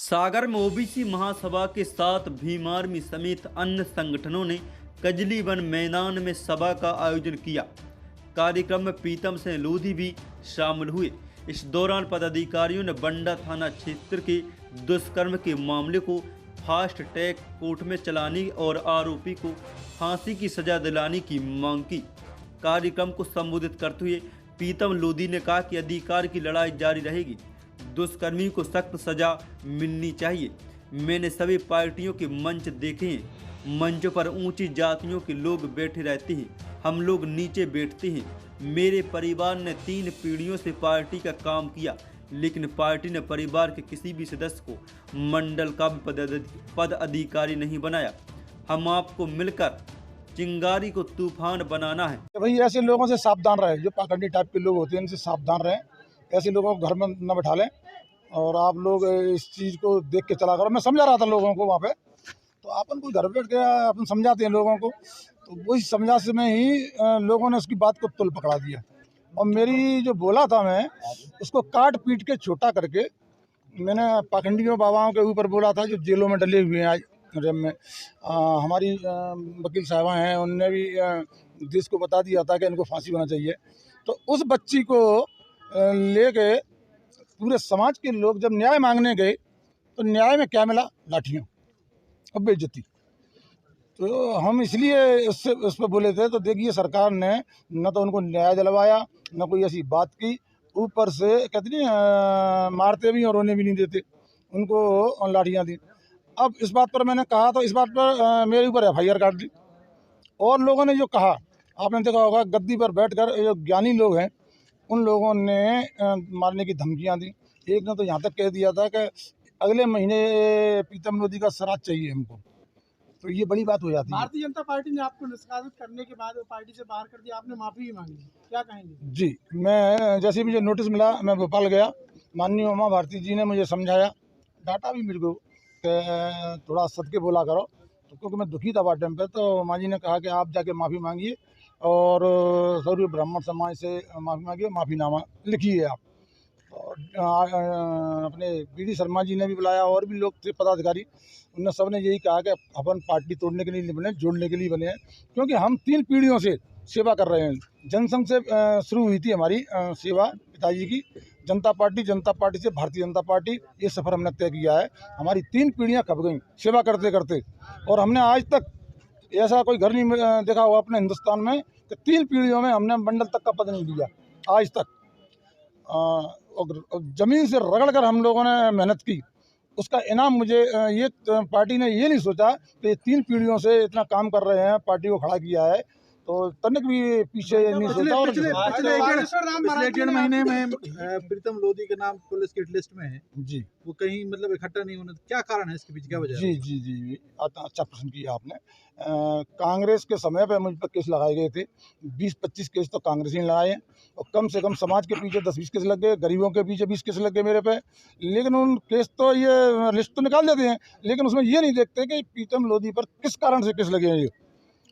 सागर में ओबीसी महासभा के साथ भीम आर्मी समेत अन्य संगठनों ने कजली वन मैदान में सभा का आयोजन किया। कार्यक्रम में प्रीतम सिंह लोधी भी शामिल हुए। इस दौरान पदाधिकारियों ने बंडा थाना क्षेत्र के दुष्कर्म के मामले को फास्ट ट्रैक कोर्ट में चलाने और आरोपी को फांसी की सजा दिलाने की मांग की। कार्यक्रम को संबोधित करते हुए प्रीतम लोधी ने कहा कि अधिकार की लड़ाई जारी रहेगी, दुष्कर्मी को सख्त सजा मिलनी चाहिए। मैंने सभी पार्टियों के मंच देखे हैं, मंचों पर ऊंची जातियों के लोग बैठे रहते हैं, हम लोग नीचे बैठते हैं। मेरे परिवार ने 3 पीढ़ियों से पार्टी का काम किया, लेकिन पार्टी ने परिवार के किसी भी सदस्य को मंडल का पद अधिकारी नहीं बनाया। हम आपको मिलकर चिंगारी को तूफान बनाना है। भाई ऐसे लोगों से सावधान रहे, जो पाखंडी टाइप के लोग होते हैं इनसे सावधान रहें। ऐसे लोगों को घर में न बैठा लें और आप लोग इस चीज़ को देख के चला करो। मैं समझा रहा था लोगों को वहाँ पे, तो अपन कोई घर बैठ के अपन समझाते हैं लोगों को, तो वही समझा से में ही लोगों ने उसकी बात को तुल पकड़ा दिया और मेरी जो बोला था मैं उसको काट पीट के छोटा करके मैंने पाखंडियों बाबाओं के ऊपर बोला था जो जेलों में डले हुए हैं आज में। हमारी वकील साहबा हैं, उनने भी देश को बता दिया था कि इनको फांसी होना चाहिए। तो उस बच्ची को लेके पूरे समाज के लोग जब न्याय मांगने गए तो न्याय में क्या मिला? लाठियाँ और बेइज्जती। तो हम इसलिए उस पर बोले थे। तो देखिए सरकार ने न तो उनको न्याय दिलवाया, न कोई ऐसी बात की, ऊपर से कहते नहीं मारते भी और रोने भी नहीं देते, उनको लाठियाँ दी। अब इस बात पर मैंने कहा तो इस बात पर मेरे ऊपर FIR काट दी। और लोगों ने जो कहा, आपने देखा होगा गद्दी पर बैठकर जो ज्ञानी लोग हैं उन लोगों ने मारने की धमकियां दी। एक ने तो यहाँ तक कह दिया था कि अगले महीने प्रीतम लोधी का श्राद्ध चाहिए हमको। तो ये बड़ी बात हो जाती है। भारतीय जनता पार्टी ने आपको निष्कासित करने के बाद पार्टी से बाहर कर दिया, आपने माफी भी मांगी, क्या कहेंगे? जी, मैं जैसे मुझे नोटिस मिला मैं भोपाल गया, माननीय उमा भारती जी ने मुझे समझाया, डांटा भी मेरे को कि थोड़ा सद के बोला करो। तो क्योंकि मैं दुखी था वार टाइम पर, तो माँ जी ने कहा कि आप जाके माफ़ी मांगिए और सौर्य ब्राह्मण समाज से माफ़ी मांगिए, माफ़ीनामा लिखिए आप। और अपने BD शर्मा जी ने भी बुलाया और भी लोग थे पदाधिकारी, उन सब ने यही कहा कि अपन पार्टी तोड़ने के लिए नहीं बने, जोड़ने के लिए बने हैं। क्योंकि हम 3 पीढ़ियों से सेवा कर रहे हैं। जनसंघ से शुरू हुई थी हमारी सेवा पिताजी की, जनता पार्टी से भारतीय जनता पार्टी, ये सफ़र हमने तय किया है। हमारी 3 पीढ़ियाँ खप गई सेवा करते करते, और हमने आज तक ऐसा कोई घर नहीं देखा हुआ अपने हिंदुस्तान में कि 3 पीढ़ियों में हमने मंडल तक का पद नहीं लिया आज तक। और ज़मीन से रगड़ कर हम लोगों ने मेहनत की, उसका इनाम मुझे ये पार्टी ने ये नहीं सोचा कि 3 पीढ़ियों से इतना काम कर रहे हैं, पार्टी को खड़ा किया है, तो तनिक भी पीछे नहीं सोचा। और पिछले 1.5 महीने में प्रीतम लोधी के नाम पुलिस की लिस्ट में है जी, वो कहीं मतलब इकट्ठा नहीं होने, क्या कारण है इसके पीछे, क्या वजह है? जी, अच्छा प्रश्न किया आपने। कांग्रेस के समय पे मुझ पर केस लगाए गए थे, 20-25 केस तो कांग्रेस ने लगाए हैं, और कम से कम समाज के पीछे 10-20 केस लग गए, गरीबों के पीछे 20 केस लग गए मेरे पे। लेकिन उन केस तो ये लिस्ट तो निकाल देते हैं, लेकिन उसमें ये नहीं देखते कि प्रीतम लोधी पर किस कारण से केस लगे हैं ये।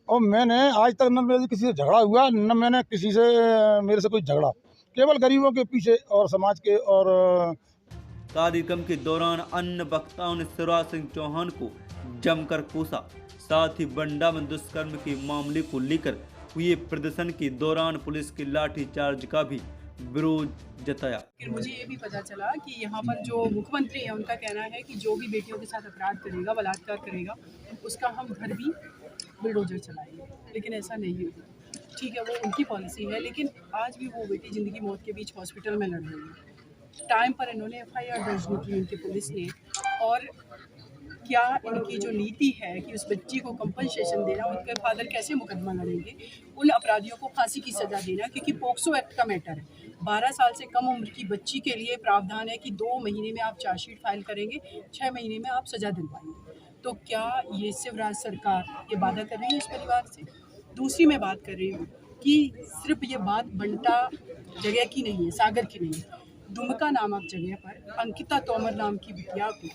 और मैंने आज तक न मेरे किसी से झगड़ा हुआ, न मैंने किसी से मेरे से कोई झगड़ा, केवल गरीबों के पीछे और समाज के। और कार्यक्रम के दौरान अन्य वक्ताओं ने शिवराज सिंह चौहान को जमकर कोसा। साथ ही बंडा में दुष्कर्म के मामले को लेकर हुए प्रदर्शन के दौरान पुलिस के लाठीचार्ज का भी विरोध जताया। फिर मुझे ये भी पता चला कि यहाँ पर जो मुख्यमंत्री हैं उनका कहना है कि जो भी बेटियों के साथ अपराध करेगा, बलात्कार करेगा, उसका हम घर भी बुलडोजर चलाएंगे। लेकिन ऐसा नहीं होगा। ठीक है, वो उनकी पॉलिसी है, लेकिन आज भी वो बेटी ज़िंदगी मौत के बीच हॉस्पिटल में लड़ रही है। टाइम पर इन्होंने FIR दर्ज नहीं की उनकी पुलिस ने। और क्या इनकी जो नीति है कि उस बच्ची को कंपनसेशन देना, उनके फादर कैसे मुकदमा लड़ेंगे, उन अपराधियों को फांसी की सज़ा देना, क्योंकि पोक्सो एक्ट का मैटर है। 12 साल से कम उम्र की बच्ची के लिए प्रावधान है कि 2 महीने में आप चार्जशीट फाइल करेंगे, 6 महीने में आप सज़ा दिलवाएंगे। तो क्या ये शिवराज सरकार ये वादा कर रही है इस परिवार से? दूसरी मैं बात कर रही हूँ कि सिर्फ ये बात बंटा जगह की नहीं है, सागर की नहीं है। दुमका नामक जगह पर अंकिता तोमर नाम की बिटिया को,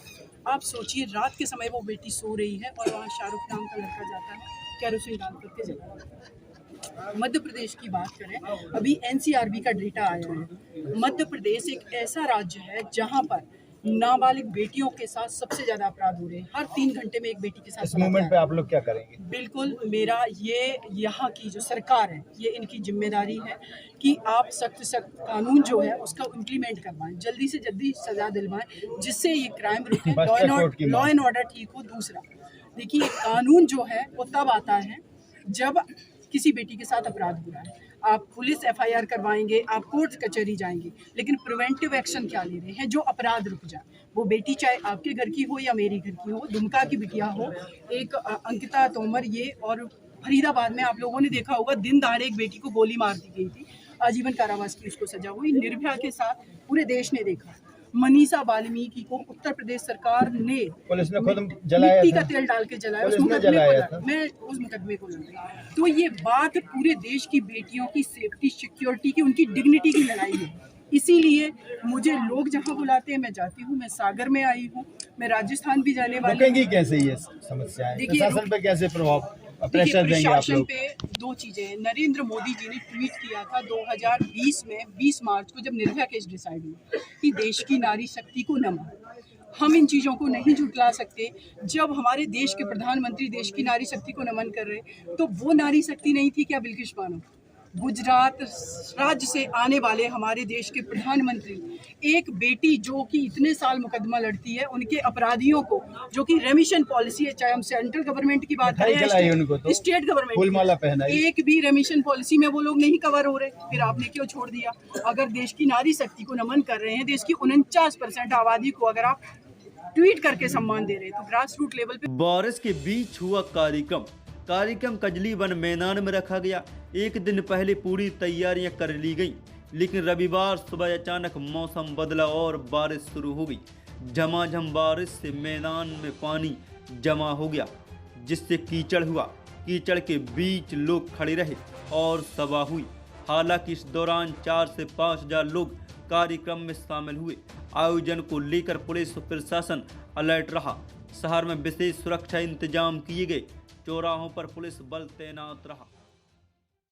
आप सोचिए रात के समय वो बेटी सो रही है और वहाँ शाहरुख नाम का लड़का जाता है, कैरोसिन डाल करके जला। मध्य प्रदेश की बात करें, अभी NCRB का डेटा आया है। मध्य प्रदेश एक ऐसा राज्य है जहाँ पर नाबालिग बेटियों के साथ सबसे ज्यादा अपराध हो रहे हैं। हर 3 घंटे में एक बेटी के साथ इस बलात्कार। मूवमेंट पे आप लोग क्या करेंगे? बिल्कुल, मेरा ये यहाँ की जो सरकार है, ये इनकी जिम्मेदारी है कि आप सख्त कानून जो है उसका इम्प्लीमेंट करवाएं, जल्दी से जल्दी सजा दिलवाएं, जिससे ये क्राइम रुके, लॉ एंड ऑर्डर ठीक हो। दूसरा, देखिए, कानून जो है वो तब आता है जब किसी बेटी के साथ अपराध हो रहा है। आप पुलिस FIR करवाएंगे, आप कोर्ट कचहरी जाएंगे, लेकिन प्रिवेंटिव एक्शन क्या ले रहे हैं? जो अपराध रुक जाए। वो बेटी चाहे आपके घर की हो या मेरी घर की हो, दुमका की बिटिया हो, एक अंकिता तोमर, ये और फरीदाबाद में आप लोगों ने देखा होगा, दिन दहाड़े एक बेटी को गोली मार दी गई थी, आजीवन कारावास की उसको सजा हुई। निर्भया के साथ पूरे देश ने देखा। मनीषा वाल्मीकि को उत्तर प्रदेश सरकार ने पुलिस ने खुद जलाया मिट्टी था। का तेल डाल के जलाया, पुलिस उस ने मुकदमे जलाया को था। मैं उस मुकदमे को लड़ रही। तो ये बात पूरे देश की बेटियों की सेफ्टी, सिक्योरिटी की, उनकी डिग्निटी की लड़ाई है। इसीलिए मुझे लोग जहाँ बुलाते हैं मैं जाती हूँ। मैं सागर में आई हूँ, मैं राजस्थान भी जाने वाली रुकेंगी कैसे ये समस्याएं? देखिए, प्रशासन पे कैसे प्रभाव देखिए, प्रेशर देंगे आप प्रशासन लोग? पे 2 चीजें हैं। नरेंद्र मोदी जी ने ट्वीट किया था 2020 में 20 मार्च को, जब निर्भया केस डिसाइड हुआ, कि देश की नारी शक्ति को नमन। हम इन चीज़ों को नहीं झुठला सकते। जब हमारे देश के प्रधानमंत्री देश की नारी शक्ति को नमन कर रहे, तो वो नारी शक्ति नहीं थी क्या बिल्किस बानो? गुजरात राज्य से आने वाले हमारे देश के प्रधानमंत्री, एक बेटी जो कि इतने साल मुकदमा लड़ती है, उनके अपराधियों को, जो कि रेमिशन पॉलिसी है, चाहे हम सेंट्रल गवर्नमेंट की बात मिठाई खिलाई उनको करें, तो, स्टेट फूल माला गवर्नमेंट, पहनाई। एक भी रेमिशन पॉलिसी में वो लोग नहीं कवर हो रहे, फिर आपने क्यों छोड़ दिया? अगर देश की नारी शक्ति को नमन कर रहे हैं, देश की 49% आबादी को अगर आप ट्वीट करके सम्मान दे रहे हैं, तो ग्रास रूट लेवल पे। बारिश के बीच हुआ कार्यक्रम कजली वन मैदान में रखा गया। एक दिन पहले पूरी तैयारियां कर ली गई, लेकिन रविवार सुबह अचानक मौसम बदला और बारिश शुरू हो गई। झमाझम बारिश से मैदान में पानी जमा हो गया, जिससे कीचड़ हुआ। कीचड़ के बीच लोग खड़े रहे और सभा हुई। हालांकि इस दौरान 4 से 5 हजार लोग कार्यक्रम में शामिल हुए। आयोजन को लेकर पुलिस प्रशासन अलर्ट रहा। शहर में विशेष सुरक्षा इंतजाम किए गए। चौराहों पर पुलिस बल तैनात रहा।